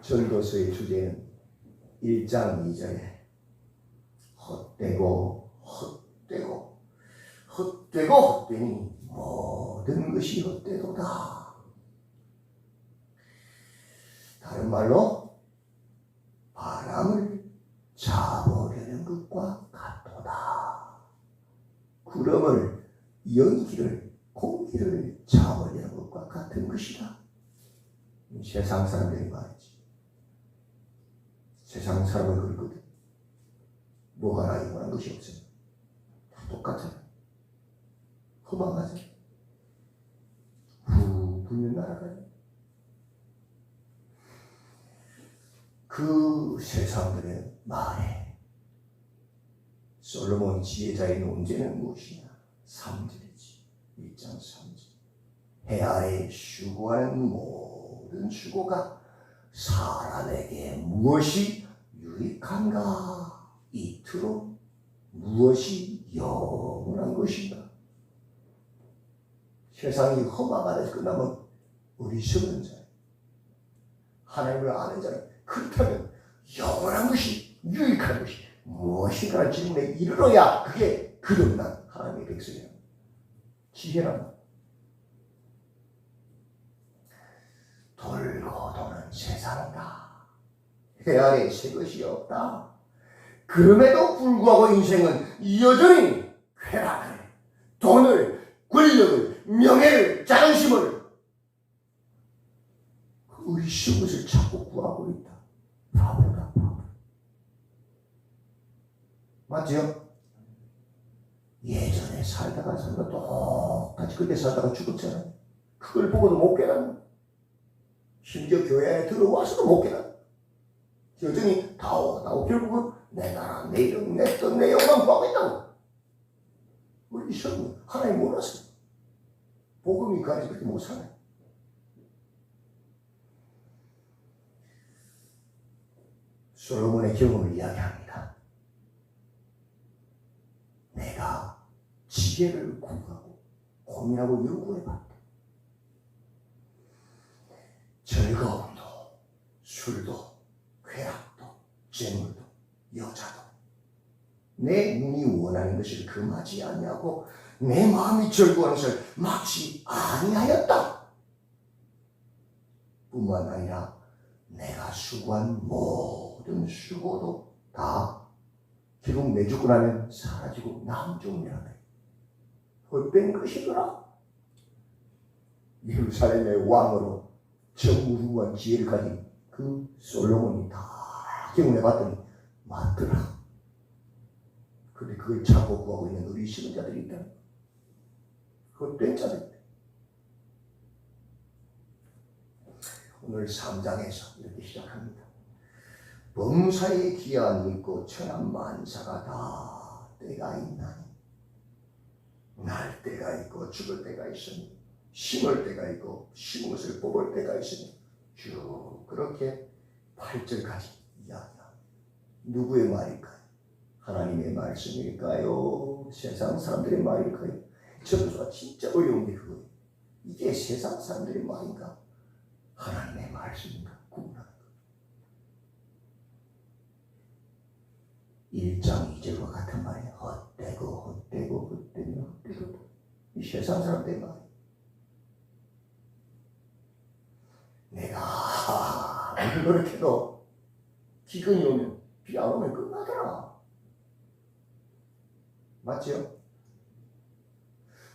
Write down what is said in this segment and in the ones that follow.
전도서의 주제는 1장 2절에 헛되고 헛되고 헛되고 헛되니 모든 것이 헛되도다. 다른 말로 바람을 잡으려는 것과 같도다. 구름을, 연기를, 공기를 잡으려는 것과 같은 것이다. 세상 사람들이 말이지. 세상 사람은 그러거든. 뭐가 하나 이만한 것이 없어요. 다 똑같아요. 허망하죠. 후 불면 날아가요. 그 세상들의 말에 솔로몬 지혜자의 논제는 무엇이냐? 3절이지. 1장 3절. 해 아래 수고하는 모든 수고가 사람에게 무엇이 유익한가? 이토록 무엇이 영원한 것인가? 세상이 험악 안에서 끝나면 어리석은 자, 하나님을 아는 자는 그렇다면 영원한 것이, 유익한 것이 무엇인가 질문에 이르러야 그게 거듭난 하나님의 백성이야. 지혜란 돌고 도는 세상이다. 해 아래 새 것이 없다. 그럼에도 불구하고 인생은 여전히 쾌락을, 돈을, 권력을, 명예를, 자존심을, 의식한 것을 찾고 구하고 있다. 바보다, 바보. 맞죠? 예전에 살다가 똑같이 그때 살다가 죽었잖아요. 그걸 보고도 못 깨닫는, 심지어 교회 안에 들어와서도 못 깨닫는, 여전히 다오 결국은 내 나라, 내 이름, 내 뜻, 내 영광 구하고 있다고. 우리 성은 하나님 몰랐어요. 복음이 그 안에서 그렇게 못 살아요. 솔로몬의 경험을 이야기합니다. 내가 지혜를 구하고 고민하고 연구해봤다. 즐거움도, 술도, 쾌락도, 재물도, 여자도 내 눈이 원하는 것을 금하지 아니하고 내 마음이 즐거워하는 것을 막지 아니하였다. 뿐만 아니라 내가 수고한 모든 수고도 다 결국 내 죽고 나면 사라지고 남종이라네. 헛된 것이더라. 예루살렘의 왕으로 전무후무한 지혜를 가진 그 솔로몬이 다 경험해봤더니 맞더라. 그런데 그걸 찾고 구하고 있는 어리석은 자들이 있다. 헛된 자들. 오늘 3장에서 이렇게 시작합니다. 범사에 기한이 있고 천한만사가 다 때가 있나니 날 때가 있고 죽을 때가 있으니 심을 때가 있고 심은 것을 뽑을 때가 있으니 쭉 그렇게 8절까지 이야기합니다. 누구의 말일까요? 하나님의 말씀일까요? 세상 사람들의 말일까요? 전도서가 진짜 어려운 게 그거예요. 이게 세상 사람들의 말인가? 하나님의 말씀인가? 구분하는 거. 1장 2절과 같은 말이에요. 헛되고 이 세상 사람들의 말. 내가 아무리 노력해도 기근이 오면 비 안 오면 끝나더라. 맞죠?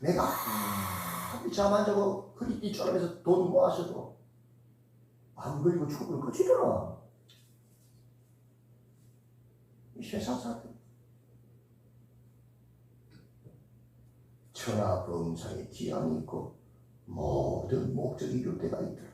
내가 아무리 잠 안 자고 허리띠 쪼르면서 돈 모아서도 안 걸리고 죽으면 끝이더라. 이 세상 사람들. 천하범사에 기한이 있고 모든 목적이 이룰 때가 있더라.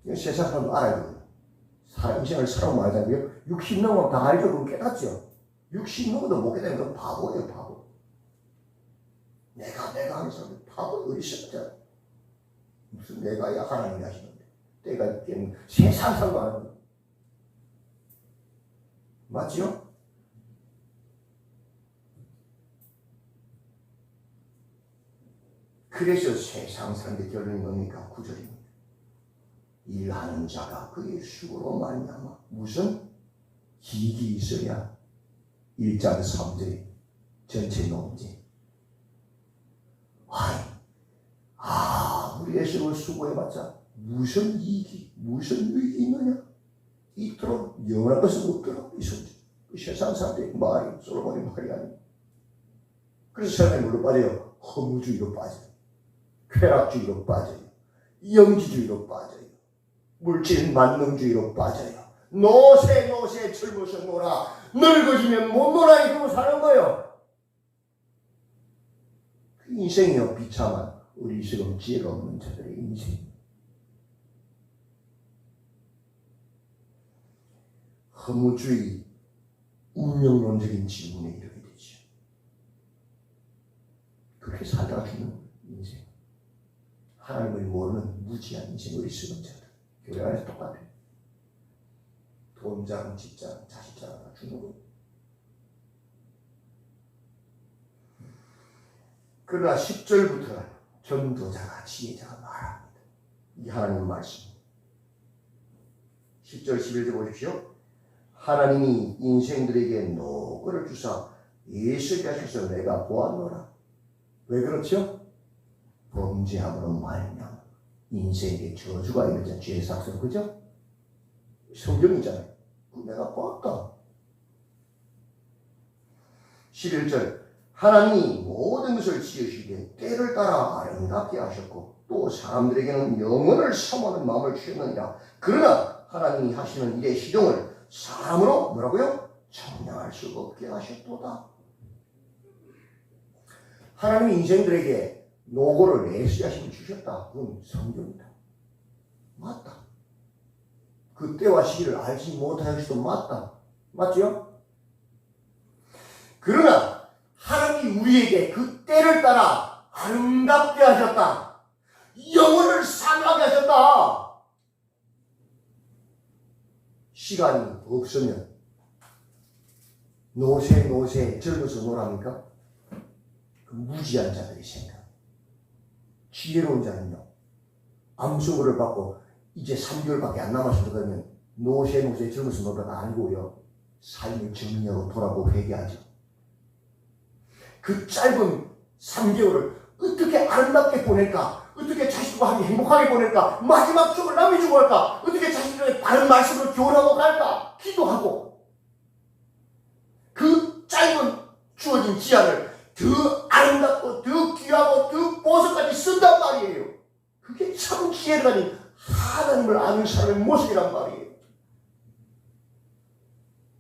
이 세상 사람도 알아야 돼요. 사람 인생을 살아보면 알잖아요. 60 넘으면 다 알죠. 그럼 깨닫죠. 60 넘어도 못 깨닫는 건 바보예요, 바보. 내가 하는 사람은 바보 어리석잖아. 무슨 내가야 하나님이 하시는데. 때가 있겠는 세상 사람도 안 하는 거예요. 맞죠? 그래서 세상 사람들의 결론이 뭡니까? 9절입니다. 일하는 자가 그의 수고로 말미암아 무슨 이익이 있어야 1장 3절 전체 논지. 우리의 세월 수고해봤자 무슨 이익이 무슨 유익이 있느냐? 있도록 영원한 것은 없더라. 이 성경. 그 세상 사람들의 말이 솔로몬의 말이 아니에요. 그래서 세상에 뭘로 빠져요? 허무주의로 빠져요. 쾌락주의로 빠져요. 영지주의로 빠져요. 물질 만능주의로 빠져요. 노세 젊어서 놀아. 늙어지면 못 놀아. 이러고 사는 거예요. 그 인생이요. 비참한 어리석은 지혜가 없는 자들의 인생. 허무주의, 운명론적인 질문에 이르게 되죠. 그렇게 살다가 죽는 인생. 하나님을 모르는 무지한 인생, 어리석은 자들. 교회 안에서 똑같아요. 돈 자랑, 집 자랑, 자식 자랑 죽는 거예요. 그러나 10절부터 전도자가 지혜자가 말합니다. 이 하나님의 말씀. 10절 11절 보십시오. 하나님이 인생들에게 노고를 주사 예수께 하셔서 내가 보았노라. 왜 그렇죠? 범죄함으로 말미암아 인생에 저주가 이르자 죄의 삭슬. 그죠? 성경이잖아요. 내가 보았다. 11절 하나님이 모든 것을 지으시되 때를 따라 아름답게 하셨고 또 사람들에게는 영원을 사모하는 마음을 주셨느니라. 그러나 하나님이 하시는 일의 시종을 사람으로 뭐라고요? 청량할 수 없게 하셨도다. 하나님이 인생들에게 노고를 내수하심을 주셨다. 그건 성경이다. 맞다. 그 때와 시기를 알지 못할 것도 맞다. 맞죠? 그러나 하나님이 우리에게 그 때를 따라 아름답게 하셨다. 영혼을 상하게 하셨다. 시간이 없으면 노세 젊어서 놀랍니까? 그 무지한 자들이 생각. 지혜로운 자는요. 암수를 받고 이제 3개월밖에 안 남았을 그러면 노세 젊어서 놀다가 알고요. 삶을 정리하고 돌아보고 회개하죠. 그 짧은 3개월을 어떻게 아름답게 보낼까? 어떻게 자식과 함께 행복하게 보낼까? 마지막 죽을 남이 주고 할까? 어떻게 자식들에게 바른 말씀을 교훈하고 갈까? 기도하고 그 짧은 주어진 기한을 더 아름답고 더 귀하고 더 보석까지 쓴단 말이에요. 그게 참 지혜를 가진 하나님을 아는 사람의 모습이란 말이에요.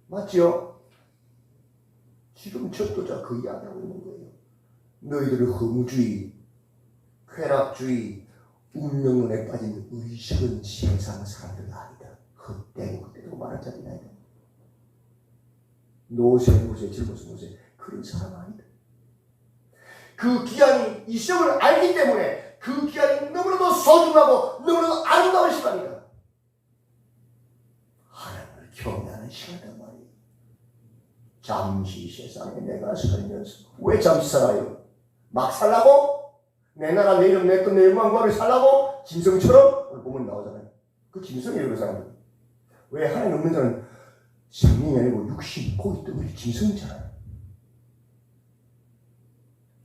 맞죠? 지금 전도자 그 이야기하고 있는 거예요. 너희들은 허무주의, 쾌락주의, 운명론에 빠진 의식은 세상 사람들이 아니다. 헛되고 헛되고 말할 자들이 아니다. 노세 젊어서 그런 사람 아니다. 그 기한이 이 시험을 알기 때문에 그 기한이 너무나도 소중하고 너무나도 아름다운 시간이다. 하나님을 경외하는 시간이란 말이에요. 잠시 세상에 내가 살면서 왜 잠시 살아요? 막 살라고? 내 나라 내 이름 내 것 내 영광을 살라고? 짐승처럼? 오늘 보면 나오잖아요. 그 짐승이에요. 그 사람들. 왜 하나님 없는 자는 생명이 아니고 육신, 고기 덩어리 짐승이잖아요.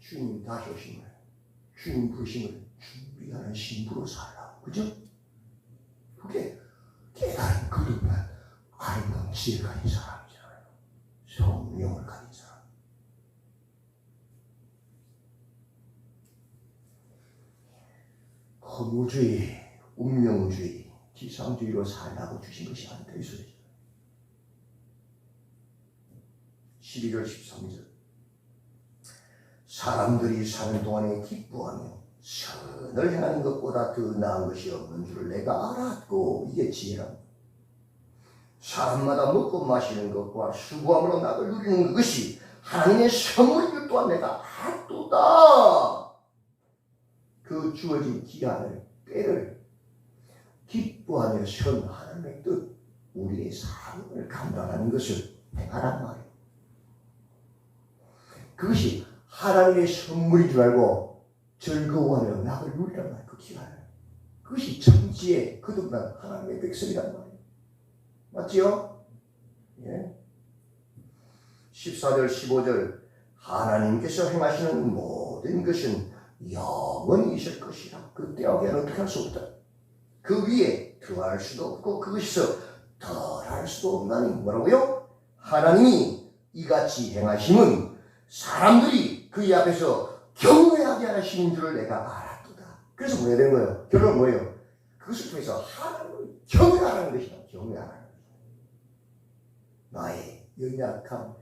주님 다시 오신 거예요. 주님 부르심을 준비하는 신부로 살라고. 그죠? 그게 깨달은 거듭난 아름다운 지혜를 가진 사람이잖아요. 성령을 가진 사람. 허무주의, 운명주의, 지상주의로 살라고 주신 것이 아니다. 이 소리죠. 12절 13절 사람들이 사는 동안에 기뻐하며 선을 행하는 것보다 더 나은 것이 없는 줄을 내가 알았고 이게 지혜랍니다. 사람마다 먹고 마시는 것과 수고함으로 낙을 누리는 것이 하나님의 선물인 것 또한 내가 알도다. 그 주어진 기한을 때를 기뻐하며 선 하나님의 뜻 우리의 삶을 감당하는 것을 행하란 말이에요. 그것이 하나님의 선물인 줄 알고 즐거워하며 낙을 누리란 말이에요. 그 기한을. 그것이 천지에 거듭난 하나님의 백성이란 말이에요. 맞지요? 예. 14절 15절 하나님께서 행하시는 모든 것은 영원히 있을 것이라. 그 때하기에는 어떻게 할 수 없다. 그 위에 더할 수도 없고 그것에서 덜할 수도 없나니 뭐라고요? 하나님이 이같이 행하심은 사람들이 그의 앞에서 경외하게 하시는 줄을 내가 알았도다. 그래서 뭐해야 되는 거예요? 결론은 뭐예요? 그것을 통해서 하나님을 경외하라는 것이다. 경외하라는 것이다. 나의 연약함,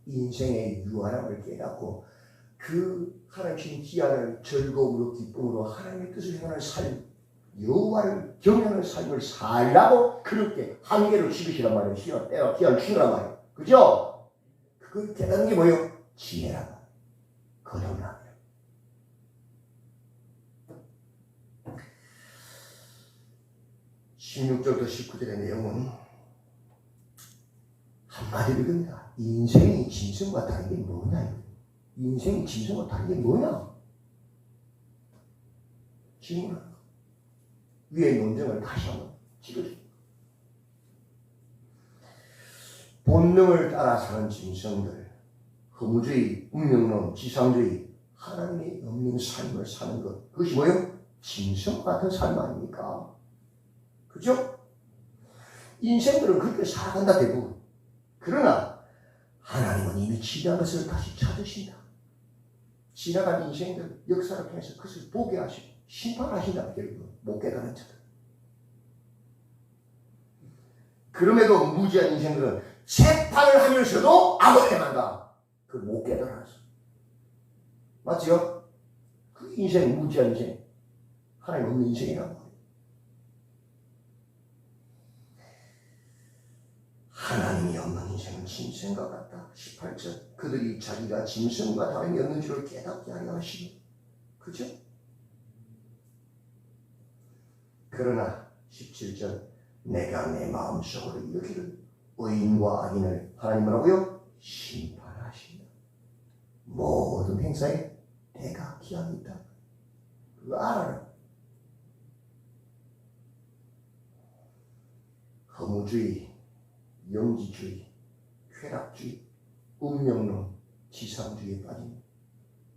인생의 유한함을 깨닫고 그 하나님 주신 기한을 즐거움으로 기쁨으로 하나님의 뜻을 행하는 삶, 여호와를 경외하는 삶을 살라고 그렇게 한계를 지으시란 말이에요. 시간, 때와 기한을 주시란 말이에요. 그죠? 그걸 깨닫는 게 뭐예요? 지혜란 말이에요. 거듭남이에요. 16절부터 19절의 내용은 한마디로 이겁니다. 인생이 짐승과 다른 게 뭐냐? 인생이 짐승과 다른 게 뭐냐? 질문하는 거. 위의 논쟁을 다시 한번 찍어줍니다. 본능을 따라 사는 짐승들, 허무주의, 운명론, 지상주의, 하나님이 없는 삶을 사는 것, 그것이 뭐예요? 짐승 같은 삶 아닙니까? 그죠? 인생들은 그렇게 살아간다 대부분. 그러나 하나님은 이미 지난 것을 다시 찾으신다. 지나간 인생들 역사를 통해서 그것을 보게 하시고 심판하신다. 결국 못 깨달은 자들. 그럼에도 무지한 인생들은 재판을 하면서도 악을 행한다. 그걸 못 깨달아서. 맞지요? 그 인생 무지한 인생. 하나님 없는 인생이란 말이에요. 하나님이 없는 인생은 짐승과 같다. 18절 그들이 자기가 짐승과 다름이 없는 줄을 깨닫게 하려 하시니 그죠? 그러나 17절 내가 내 마음속으로 이르기를 의인과 악인을 하나님 뭐라고요? 심판하신다. 모든 행사에 대가 기한이 있다. 그거 알아라. 허무주의, 영지주의, 쾌락주의, 운명론, 지상주의에 빠진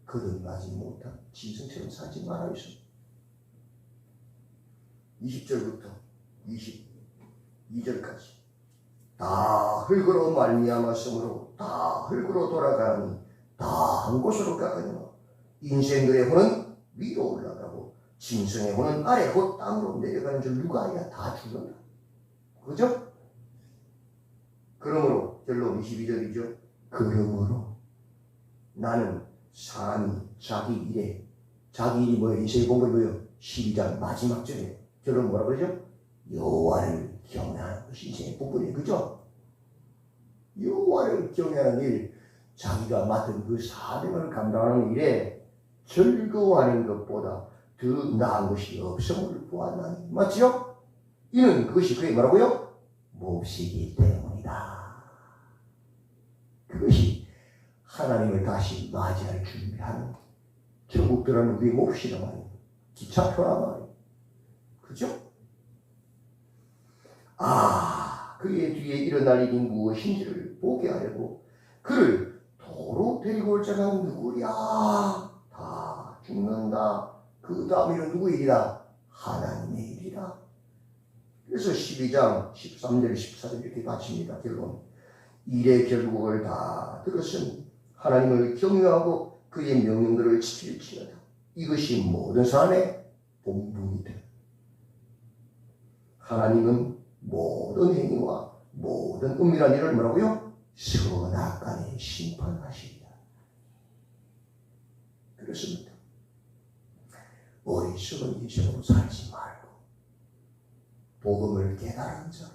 거듭나지 못한 짐승처럼 살지 말아야 했습니다. 20절부터 22절까지 다 흙으로 말미암았으므로 다 흙으로 돌아가니 다 한 곳으로 가거니와 인생들의 혼은 위로 올라가고 짐승의 혼은 아래 곧 땅으로 내려가는 줄 누가 알야? 다 죽는다. 그죠? 그러므로 결론 22절이죠. 그러므로 나는 사람이 자기 일이 뭐예요? 이세의 본문이 뭐예요? 12장 마지막 절에 결론 뭐라 그러죠? 여호와를 경외하는 것이 이세의 본문이에요. 그죠? 여호와를 경외하는 일, 자기가 맡은 그 사명을 감당하는 일에 즐거워하는 것보다 더 나은 것이 없음을 보았나니. 맞죠? 이는 그것이 그게 뭐라고요? 몹시기 때문이다. 그것이 하나님을 다시 맞이할 준비하는 천국 들어가는 우리의 몹시란 말이에요. 기차표란 말이에요. 그죠? 그의 뒤에 일어날 일이 무엇인지를 보게 하려고 그를 도로 데리고 올 자가 누구랴? 다 죽는다. 그 다음 일은 누구의 일이다? 하나님의 일이다. 그래서 12장 13절 14절 이렇게 바칩니다. 결론 일의 결국을 다 들었으니 하나님을 경외하고 그의 명령들을 지킬지어다. 이것이 모든 사람의 본분이다. 하나님은 모든 행위와 모든 은밀한 일을 뭐라고요? 선악간에 심판하시리라. 그렇습니다. 어리석은 인생으로 살지 말고 복음을 깨달은 자로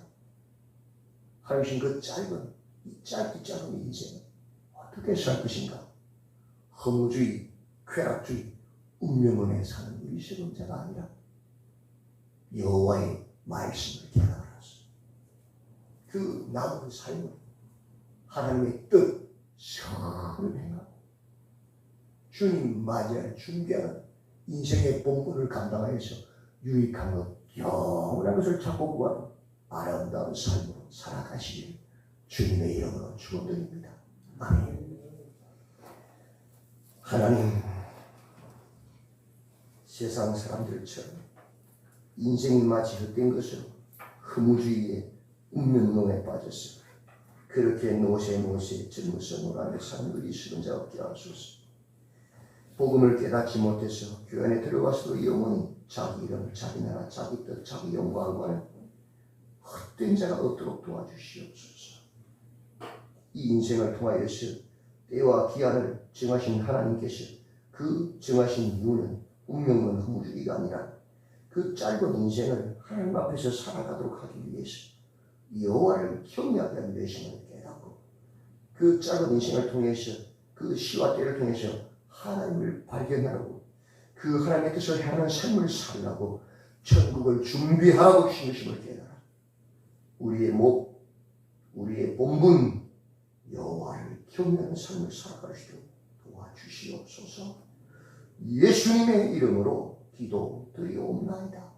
하신 그 짧기 짧은 인생을 어떻게 살 것인가? 허무주의, 쾌락주의, 운명론에 사는 어리석은 자가 아니라 여호와의 말씀을 깨달아서 그 남은 삶을 하나님의 뜻, 선을 행하고 주님 맞이할 준비하는 인생의 본분을 감당하여서 유익한 것, 영원한 것을 찾고 구하는 아름다운 삶으로 살아가시길 주님의 이름으로 축원드립니다. 아멘. 하나님, 세상 사람들처럼 인생이 마치 헛된 것으로 허무주의에 운명론에 빠져서 그렇게 노세노세 젊어서 노란에 사는 우리 수련자 없게 하소서. 복음을 깨닫지 못해서 교회 안에 들어와서도 영원히 자기 이름, 자기 나라, 자기 뜻, 자기 영광을 하는 헛된 자가 없도록 도와주시옵소서. 이 인생을 통하여서 때와 기한을 정하신 하나님께서 그 정하신 이유는 운명론 허무주의가 아니라 그 짧은 인생을 하나님 앞에서 살아가도록 하기 위해서 여호와를 경외하게 하는 외심을 깨닫고 그 짧은 인생을 통해서 그 시와 때를 통해서 하나님을 발견하고 그 하나님의 뜻을 향하는 삶을 살라고 천국을 준비하라고 주신 것임을 깨달아 우리의 목, 우리의 본분 여호와를 경외하는 삶을 살아갈 수 있도록 도와주시옵소서. 예수님의 이름으로 기도드리옵나이다.